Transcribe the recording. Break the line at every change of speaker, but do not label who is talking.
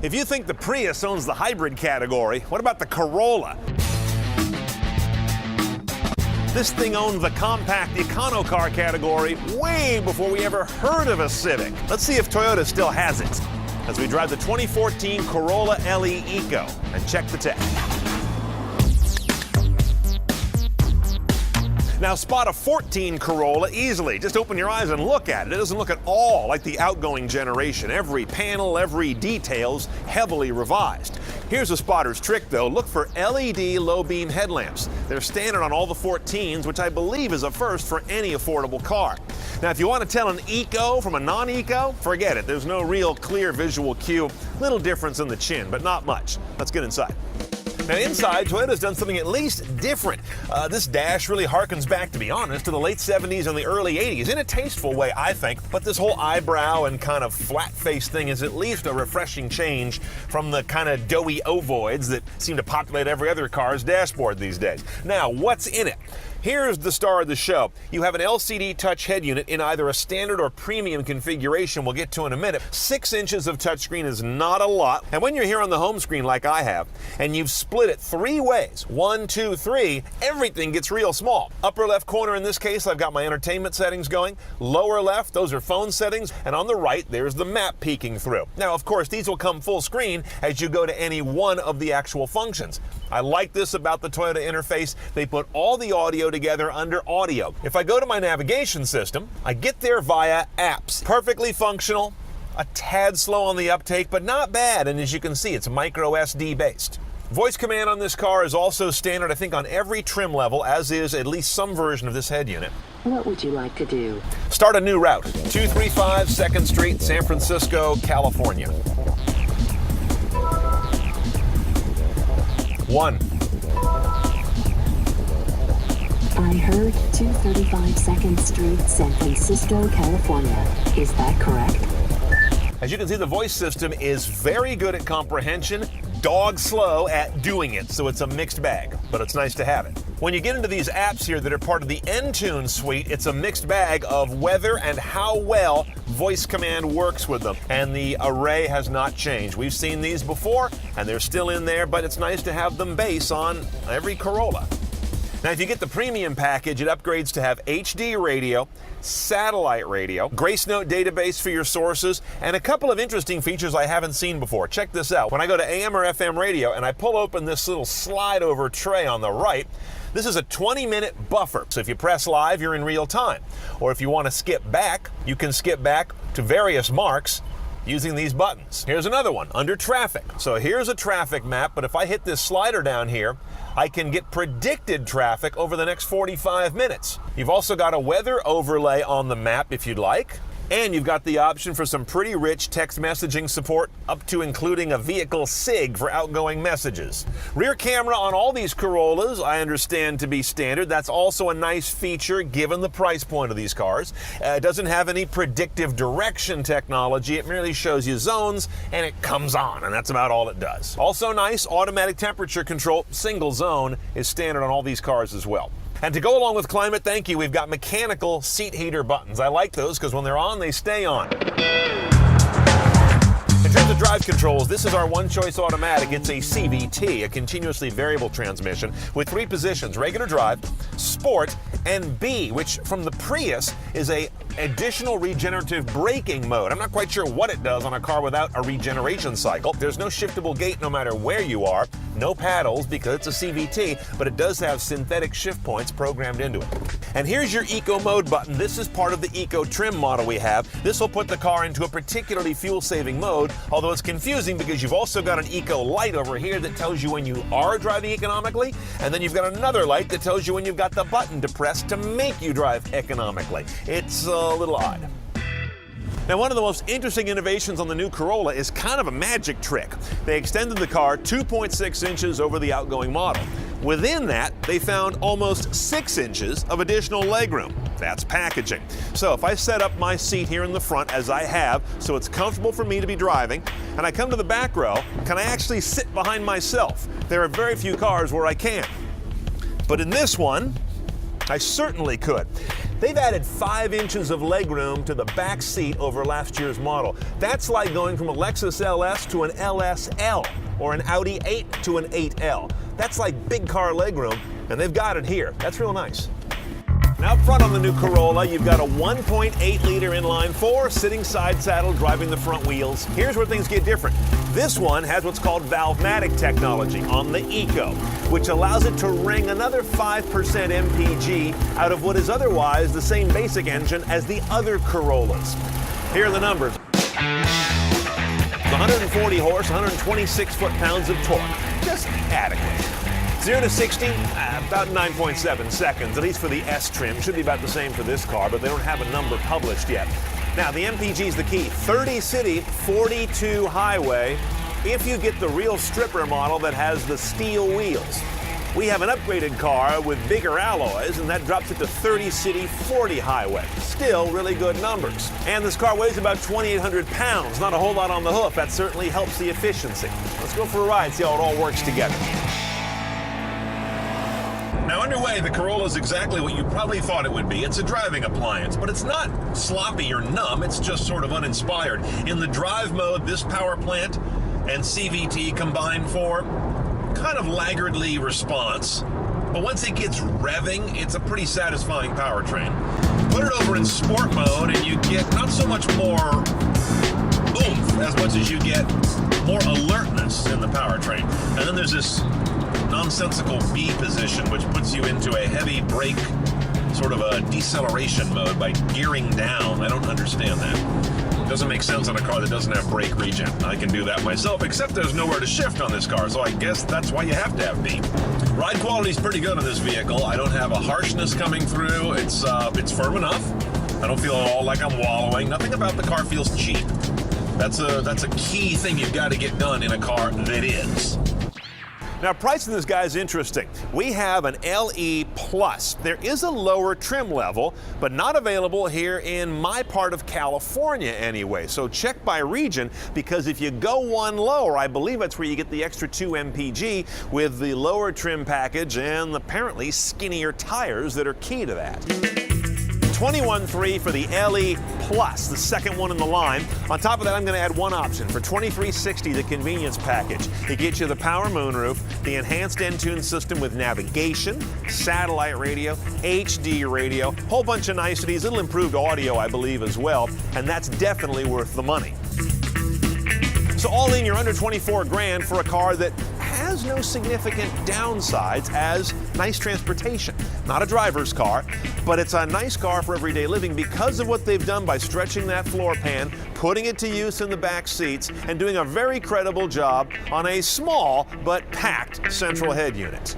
If you think the Prius owns the hybrid category, what about the Corolla? This thing owned the compact econo car category way before we ever heard of a Civic. Let's see if Toyota still has it as we drive the 2014 Corolla LE Eco and check the tech. Now spot a 14 Corolla easily. Just open your eyes and look at it. It doesn't look at all like the outgoing generation. Every panel, every detail's heavily revised. Here's a spotter's trick though. Look for LED low beam headlamps. They're standard on all the 14s, which I believe is a first for any affordable car. Now if you want to tell an eco from a non-eco, forget it. There's no real clear visual cue. Little difference in the chin, but not much. Let's get inside. Now inside, Toyota's done something at least different. This dash really harkens back, to be honest, to the late 70s and the early 80s, in a tasteful way, I think. But this whole eyebrow and kind of flat face thing is at least a refreshing change from the kind of doughy ovoids that seem to populate every other car's dashboard these days. Now, what's in it? Here's the star of the show. You have an LCD touch head unit in either a standard or premium configuration we'll get to in a minute. 6 inches of touchscreen is not a lot. And when you're here on the home screen like I have, and you've split it 3 ways, 1, 2, 3, everything gets real small. Upper left corner in this case, I've got my entertainment settings going. Lower left, those are phone settings. And on the right, there's the map peeking through. Now, of course, these will come full screen as you go to any one of the actual functions. I like this about the Toyota interface. They put all the audio together under audio. If I go to my navigation system, I get there via apps. Perfectly functional, a tad slow on the uptake, but not bad. And as you can see, it's micro SD based. Voice command on this car is also standard, I think, on every trim level, as is at least some version of this head unit.
What would you like to do?
Start a new route. 235 2nd Street, San Francisco, California. 1.
I heard 235 2nd Street, San Francisco, California. Is that correct?
As you can see, the voice system is very good at comprehension, dog slow at doing it, so it's a mixed bag, but it's nice to have it. When you get into these apps here that are part of the Entune suite, it's a mixed bag of whether and how well voice command works with them, and the array has not changed. We've seen these before, and they're still in there, but it's nice to have them base on every Corolla. Now, if you get the premium package, it upgrades to have HD radio, satellite radio, Grace Note database for your sources, and a couple of interesting features I haven't seen before. Check this out. When I go to AM or FM radio and I pull open this little slide-over tray on the right, this is a 20-minute buffer. So if you press live, you're in real time. Or if you want to skip back, you can skip back to various marks using these buttons. Here's another one, under traffic. So here's a traffic map, but if I hit this slider down here, I can get predicted traffic over the next 45 minutes. You've also got a weather overlay on the map if you'd like. And you've got the option for some pretty rich text messaging support, up to including a vehicle SIG for outgoing messages. Rear camera on all these Corollas, I understand to be standard. That's also a nice feature given the price point of these cars. It doesn't have any predictive direction technology. It merely shows you zones and it comes on, and that's about all it does. Also nice, automatic temperature control, single zone, is standard on all these cars as well. And to go along with climate, thank you, we've got mechanical seat heater buttons. I like those because when they're on, they stay on. In terms of drive controls, this is our one-choice automatic. It's a CVT, a continuously variable transmission, with 3 positions: regular drive, sport, and B, which from the Prius is a additional regenerative braking mode. I'm not quite sure what it does on a car without a regeneration cycle. There's no shiftable gate no matter where you are, no paddles because it's a CVT, but it does have synthetic shift points programmed into it. And here's your Eco Mode button. This is part of the Eco Trim model we have. This will put the car into a particularly fuel-saving mode, although it's confusing because you've also got an Eco Light over here that tells you when you are driving economically, and then you've got another light that tells you when you've got the button to press to make you drive economically. It's a little odd. Now, one of the most interesting innovations on the new Corolla is kind of a magic trick. They extended the car 2.6 inches over the outgoing model. Within that, they found almost 6 inches of additional legroom. That's packaging. So if I set up my seat here in the front as I have, so it's comfortable for me to be driving, and I come to the back row, can I actually sit behind myself? There are very few cars where I can. But in this one, I certainly could. They've added 5 inches of legroom to the back seat over last year's model. That's like going from a Lexus LS to an LSL or an Audi 8 to an 8L. That's like big car legroom, and they've got it here. That's real nice. Now up front on the new Corolla, you've got a 1.8-liter inline-4 sitting side saddle driving the front wheels. Here's where things get different. This one has what's called Valvematic technology on the Eco, which allows it to wring another 5% MPG out of what is otherwise the same basic engine as the other Corollas. Here are the numbers. 140 horse, 126 foot-pounds of torque. Just adequate. 0 to 60, about 9.7 seconds, at least for the S trim. Should be about the same for this car, but they don't have a number published yet. Now, the MPG is the key. 30 city, 42 highway, if you get the real stripper model that has the steel wheels. We have an upgraded car with bigger alloys, and that drops it to 30 city, 40 highway. Still really good numbers. And this car weighs about 2,800 pounds. Not a whole lot on the hoof. That certainly helps the efficiency. Let's go for a ride, see how it all works together. Now underway, the Corolla is exactly what you probably thought it would be. It's a driving appliance, but it's not sloppy or numb. It's just sort of uninspired. In the drive mode, this power plant and CVT combine for kind of laggardly response. But once it gets revving, it's a pretty satisfying powertrain. Put it over in sport mode and you get not so much more oomph as much as you get more alertness in the powertrain. And then there's this nonsensical B position, which puts you into a heavy brake, sort of a deceleration mode by gearing down. I don't understand that. It doesn't make sense on a car that doesn't have brake regen. I can do that myself, except there's nowhere to shift on this car, so I guess that's why you have to have B. Ride quality is pretty good on this vehicle. I don't have a harshness coming through. It's firm enough. I don't feel at all like I'm wallowing. Nothing about the car feels cheap. That's a key thing you've got to get done in a car that is. Now, pricing this guy is interesting. We have an LE Plus. There is a lower trim level, but not available here in my part of California anyway. So check by region, because if you go one lower, I believe that's where you get the extra 2 MPG with the lower trim package and apparently skinnier tires that are key to that. $21,300 for the LE Plus, the second one in the line. On top of that, I'm going to add one option for $23.60, the convenience package. It gets you the power moonroof, the enhanced Entune system with navigation, satellite radio, HD radio, whole bunch of niceties, little improved audio, I believe, as well, and that's definitely worth the money. So all in, you're under 24 grand for a car that has no significant downsides as nice transportation. Not a driver's car, but it's a nice car for everyday living because of what they've done by stretching that floor pan, putting it to use in the back seats, and doing a very credible job on a small but packed central head unit.